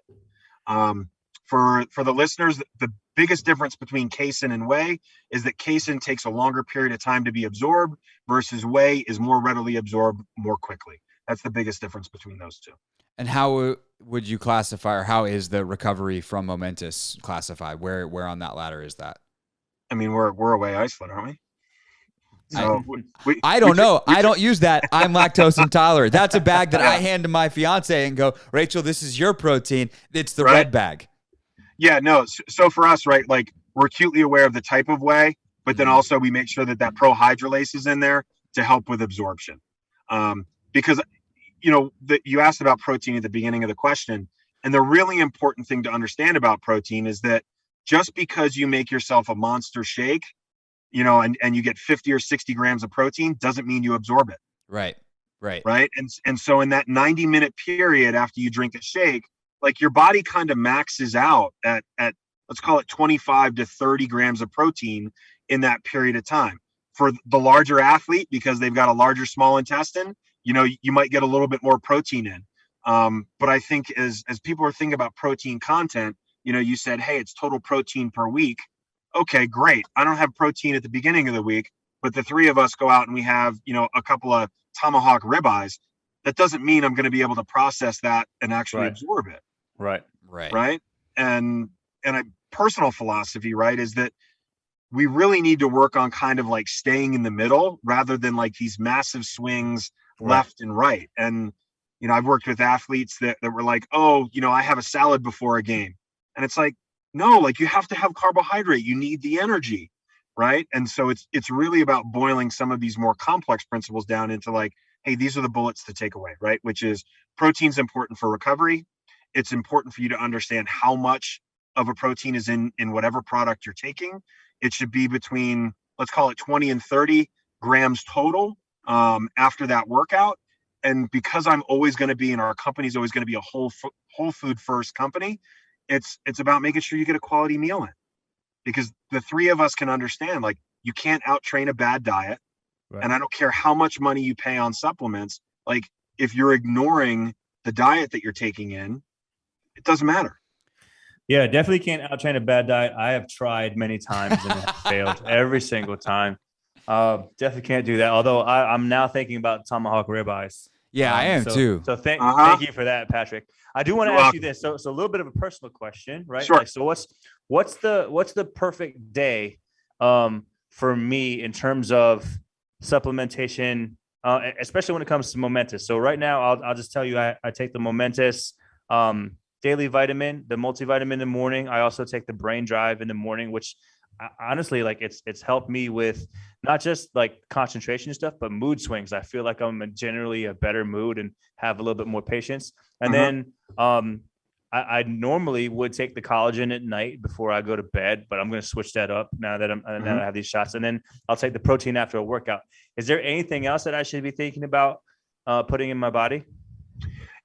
For the listeners, the biggest difference between casein and whey is that casein takes a longer period of time to be absorbed versus whey is more readily absorbed more quickly. That's the biggest difference between those two. And how would you classify, or how is the recovery from Momentous classified? Where on that ladder is that? I mean, we're a whey isolate, aren't we? So I don't know. I don't use that. I'm lactose intolerant. That's a bag that I hand to my fiance and go, Rachel, this is your protein. It's the red bag. Yeah, no. So for us, right, like we're acutely aware of the type of whey, but then also we make sure that prohydrolase is in there to help with absorption. Because, you asked about protein at the beginning of the question, and the really important thing to understand about protein is that just because you make yourself a monster shake, and you get 50 or 60 grams of protein doesn't mean you absorb it. Right. And so in that 90-minute period after you drink a shake, like your body kind of maxes out at let's call it 25 to 30 grams of protein in that period of time. For the larger athlete, because they've got a larger small intestine, you might get a little bit more protein in. But I think as people are thinking about protein content, you said, hey, it's total protein per week. Okay, great. I don't have protein at the beginning of the week, but the three of us go out and we have, a couple of tomahawk ribeyes. That doesn't mean I'm going to be able to process that and actually absorb it. Right. And a personal philosophy, right, is that we really need to work on kind of like staying in the middle rather than like these massive swings left and right. And, I've worked with athletes that were like, oh, I have a salad before a game. And it's like, no, like you have to have carbohydrate. You need the energy, right? And so it's really about boiling some of these more complex principles down into like, hey, these are the bullets to take away, right? Which is protein's important for recovery. It's important for you to understand how much of a protein is in whatever product you're taking. It should be between, let's call it 20 and 30 grams total after that workout. And because I'm always going to be, and our company's always going to be a whole food first company, it's about making sure you get a quality meal in, because the three of us can understand, like, you can't out train a bad diet. Right. And I don't care how much money you pay on supplements. Like, if you're ignoring the diet that you're taking in, it doesn't matter. Yeah, definitely can't out train a bad diet. I have tried many times and have failed every single time. Definitely can't do that. Although I'm now thinking about tomahawk ribeyes. Yeah, I am too. So thank you for that, Patrick. I do want to ask you this. So a little bit of a personal question, right? Sure. Like, so what's the perfect day for me in terms of supplementation, especially when it comes to Momentous? So right now, I'll just tell you, I take the Momentous daily vitamin, the multivitamin in the morning. I also take the Brain Drive in the morning, which honestly, like it's helped me with not just like concentration stuff, but mood swings. I feel like I'm generally a better mood and have a little bit more patience. And then I normally would take the collagen at night before I go to bed, but I'm going to switch that up now that now I have these shots. And then I'll take the protein after a workout. Is there anything else that I should be thinking about putting in my body?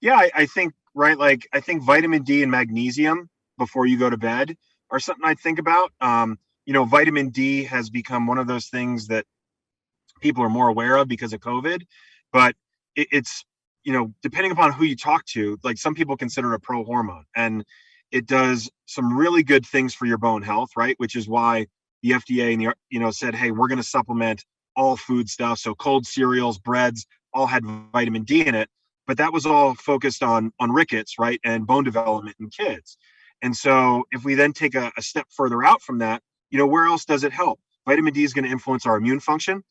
Yeah, I think, right. Like, I think vitamin D and magnesium before you go to bed are something I think about. Vitamin D has become one of those things that people are more aware of because of COVID, but it's, depending upon who you talk to, like, some people consider it a pro hormone, and it does some really good things for your bone health, right? Which is why the FDA and said, hey, we're going to supplement all food stuff. So cold cereals, breads, all had vitamin D in it, but that was all focused on rickets, right? And bone development in kids. And so if we then take a step further out from that, where else does it help? Vitamin D is going to influence our immune function.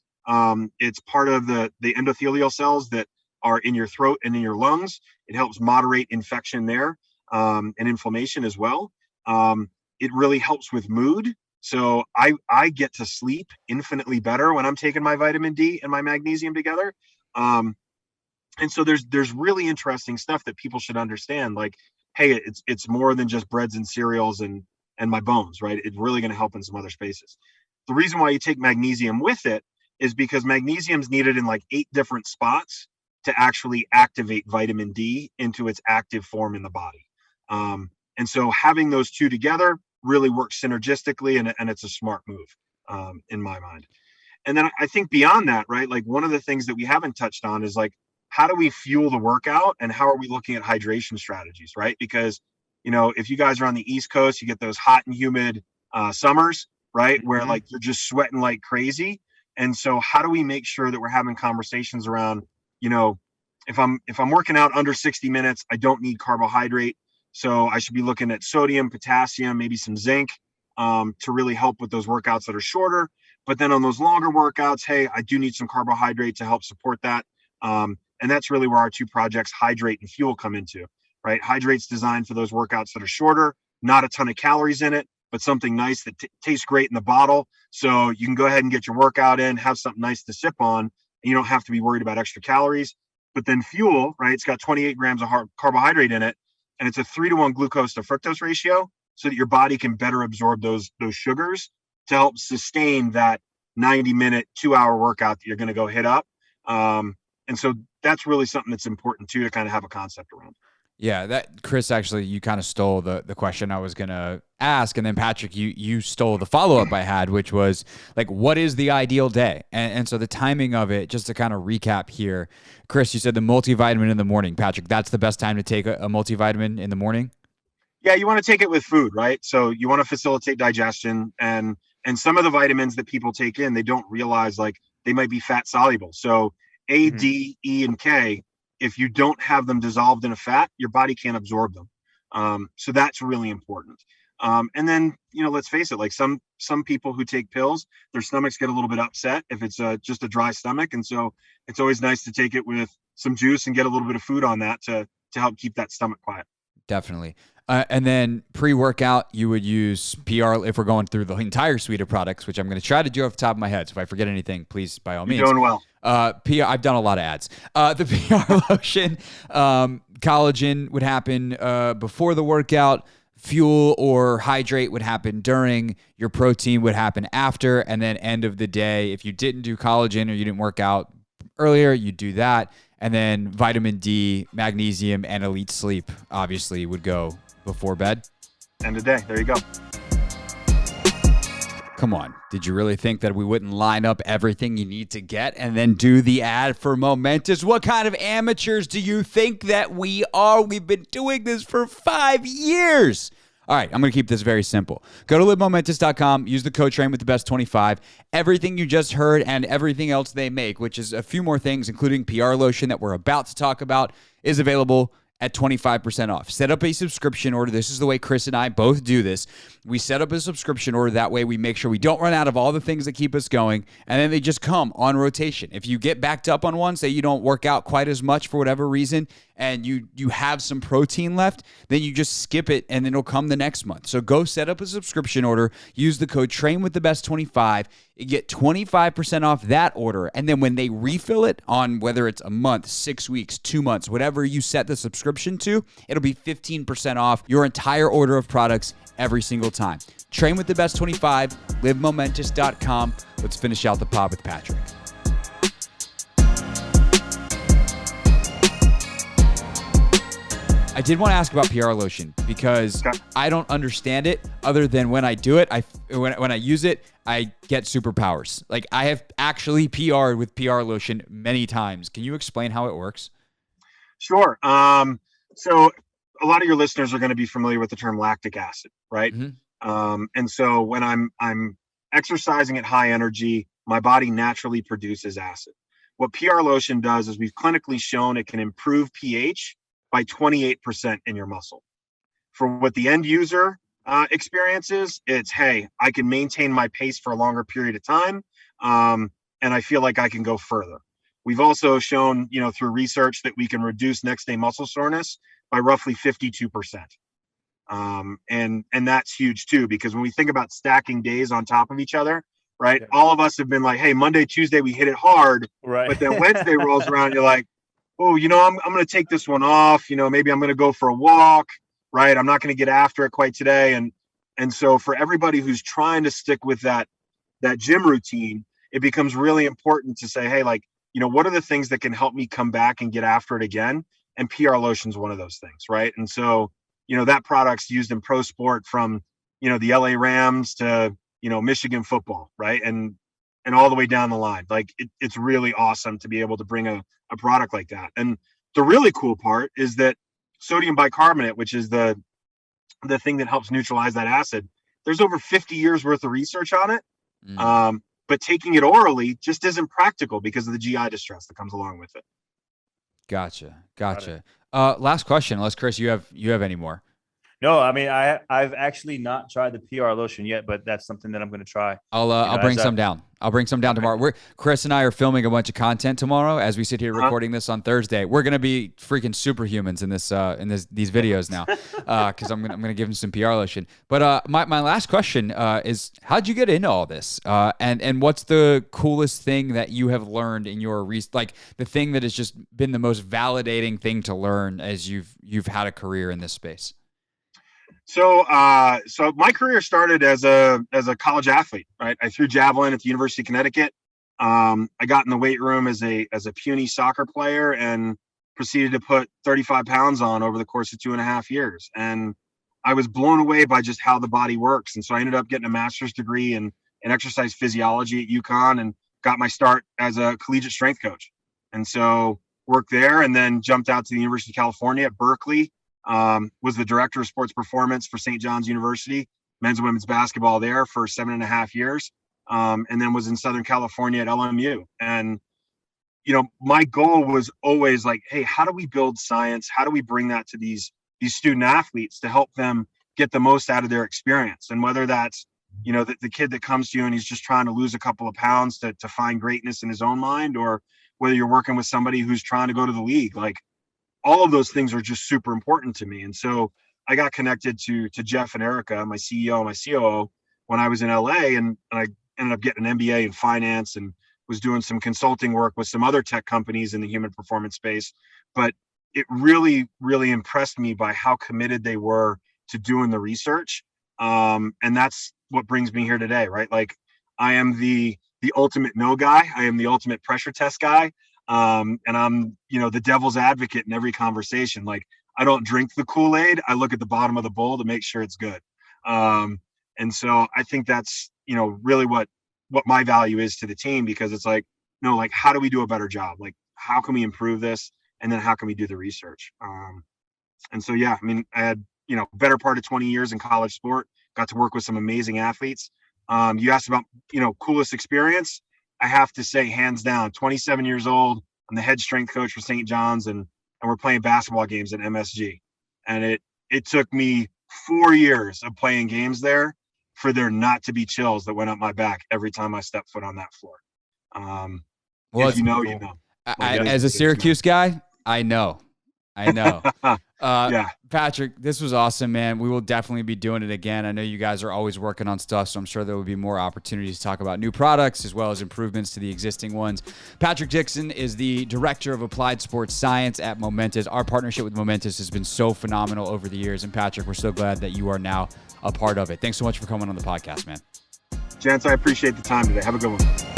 It's part of the endothelial cells that are in your throat and in your lungs. It helps moderate infection there and inflammation as well. It really helps with mood. So I get to sleep infinitely better when I'm taking my vitamin D and my magnesium together. And so there's really interesting stuff that people should understand. Like, hey, it's more than just breads and cereals and my bones, right? It's really going to help in some other spaces. The reason why you take magnesium with it is because magnesium is needed in like 8 different spots to actually activate vitamin D into its active form in the body. And so having those two together really works synergistically, and it's a smart move in my mind. And then I think beyond that, right, like one of the things that we haven't touched on is like, how do we fuel the workout and how are we looking at hydration strategies, right? Because, if you guys are on the East Coast, you get those hot and humid summers, right, where like you're just sweating like crazy. And so how do we make sure that we're having conversations around, if I'm working out under 60 minutes, I don't need carbohydrate. So I should be looking at sodium, potassium, maybe some zinc to really help with those workouts that are shorter. But then on those longer workouts, hey, I do need some carbohydrate to help support that. And that's really where our 2 projects, Hydrate and Fuel, come into, right? Hydrate's designed for those workouts that are shorter, not a ton of calories in it, but something nice that tastes great in the bottle. So you can go ahead and get your workout in, have something nice to sip on, and you don't have to be worried about extra calories. But then Fuel, right? It's got 28 grams of carbohydrate in it, and it's a 3-to-1 glucose to fructose ratio, so that your body can better absorb those sugars to help sustain that 90-minute, 2-hour workout that you're going to go hit up. And so that's really something that's important too, to kind of have a concept around. Yeah, that Chris, actually, you kind of stole the question I was gonna ask, and then Patrick, you stole the follow-up I had, which was like, what is the ideal day? And so the timing of it, just to kind of recap here, Chris, you said the multivitamin in the morning. Patrick, that's the best time to take a multivitamin in the morning? Yeah, you want to take it with food, right? So you want to facilitate digestion, and some of the vitamins that people take in, they don't realize like they might be fat soluble. So A, D, E, and K, if you don't have them dissolved in a fat, your body can't absorb them. So that's really important. And then, let's face it, like some people who take pills, their stomachs get a little bit upset if it's just a dry stomach. And so it's always nice to take it with some juice and get a little bit of food on that to help keep that stomach quiet. Definitely. And then pre-workout, you would use PR if we're going through the entire suite of products, which I'm going to try to do off the top of my head. So if I forget anything, please, by all means. You're doing well. PR, I've done a lot of ads. The PR lotion, collagen would happen before the workout. Fuel or hydrate would happen during. Your protein would happen after. And then end of the day, if you didn't do collagen or you didn't work out earlier, you do that. And then vitamin D, magnesium, and elite sleep obviously would go before bed. End of day. There you go. Come on. Did you really think that we wouldn't line up everything you need to get and then do the ad for Momentous? What kind of amateurs do you think that we are? We've been doing this for 5 years. All right, I'm going to keep this very simple. Go to livemomentous.com, use the code TRAIN with the best 25. Everything you just heard and everything else they make, which is a few more things, including PR lotion that we're about to talk about, is available at 25% off. Set up a subscription order. This is the way Chris and I both do this. We set up a subscription order. That way we make sure we don't run out of all the things that keep us going, and then they just come on rotation. If you get backed up on one, say you don't work out quite as much for whatever reason, and you have some protein left, then you just skip it and it'll come the next month. So go set up a subscription order. Use the code TRAINWITHTHEBEST25. You get 25% off that order. And then when they refill it on whether it's a month, 6 weeks, 2 months, whatever you set the subscription to, it'll be 15% off your entire order of products every single time. Train with the best 25, livemomentous.com. Let's finish out the pod with Patrick. I did want to ask about PR lotion because I don't understand it other than when I do it, when I use it, I get superpowers. Like I have actually PR'd with PR lotion many times. Can you explain how it works? Sure. So a lot of your listeners are going to be familiar with the term lactic acid, right? Mm-hmm. And so when I'm exercising at high energy, my body naturally produces acid. What PR lotion does is we've clinically shown it can improve pH by 28% in your muscle. For what the end user experiences, it's, hey, I can maintain my pace for a longer period of time, and I feel like I can go further. We've also shown, through research that we can reduce next day muscle soreness by roughly 52%. And that's huge too, because when we think about stacking days on top of each other, right? Yeah. All of us have been like, hey, Monday, Tuesday, we hit it hard. Right. But then Wednesday rolls around, you're like, oh, I'm going to take this one off. Maybe I'm going to go for a walk, right? I'm not going to get after it quite today. And so for everybody who's trying to stick with that gym routine, it becomes really important to say, hey, like, what are the things that can help me come back and get after it again? And PR lotion's one of those things, right? And so, that product's used in pro sport from, the LA Rams to, Michigan football, right? And all the way down the line. Like it's really awesome to be able to bring a product like that. And the really cool part is that sodium bicarbonate, which is the thing that helps neutralize that acid, there's over 50 years worth of research on it. But taking it orally just isn't practical because of the GI distress that comes along with it. Gotcha. Last question, unless Chris, you have any more. No, I mean, I've actually not tried the PR lotion yet, but that's something that I'm going to try. I'll bring some down. I'll bring some down tomorrow. Chris and I are filming a bunch of content tomorrow as we sit here recording this on Thursday. We're gonna be freaking superhumans in these videos now, because I'm gonna give him some PR lotion. But my last question is, how'd you get into all this? And what's the coolest thing that you have learned in your like the thing that has just been the most validating thing to learn as you've had a career in this space? So my career started as a college athlete, right? I threw javelin at the University of Connecticut. I got in the weight room as a puny soccer player and proceeded to put 35 pounds on over the course of 2.5 years. And I was blown away by just how the body works. And so I ended up getting a master's degree in exercise physiology at UConn and got my start as a collegiate strength coach. And so worked there and then jumped out to the University of California at Berkeley. Was the director of sports performance for St. John's University, men's and women's basketball there for 7.5 years. And then was in Southern California at LMU. And, my goal was always like, hey, how do we build science? How do we bring that to these student athletes to help them get the most out of their experience? And whether that's, the kid that comes to you and he's just trying to lose a couple of pounds to find greatness in his own mind, or whether you're working with somebody who's trying to go to the league, like, all of those things are just super important to me. And so I got connected to Jeff and Erica, my CEO and my COO, when I was in LA, and I ended up getting an MBA in finance and was doing some consulting work with some other tech companies in the human performance space. But it really, really impressed me by how committed they were to doing the research. And that's what brings me here today, right? Like, I am the ultimate no guy. I am the ultimate pressure test guy. And I'm, the devil's advocate in every conversation. Like, I don't drink the Kool-Aid. I look at the bottom of the bowl to make sure it's good. And so I think that's, really what my value is to the team, because it's like, no, like, how do we do a better job? Like, how can we improve this? And then how can we do the research? And so, yeah, I mean, I had, better part of 20 years in college sport, got to work with some amazing athletes. You asked about, coolest experience. I have to say, hands down, 27 years old, I'm the head strength coach for St. John's, and we're playing basketball games at MSG. And it took me 4 years of playing games there for there not to be chills that went up my back every time I stepped foot on that floor. Well, if you know. As a Syracuse guy, I know. Yeah. Patrick, this was awesome, man. We will definitely be doing it again. I know you guys are always working on stuff, so I'm sure there will be more opportunities to talk about new products as well as improvements to the existing ones. Patrick Dixon is the Director of Applied Sports Science at Momentous. Our partnership with Momentous has been so phenomenal over the years, and Patrick, we're so glad that you are now a part of it. Thanks so much for coming on the podcast, man. Gents, I appreciate the time today. Have a good one.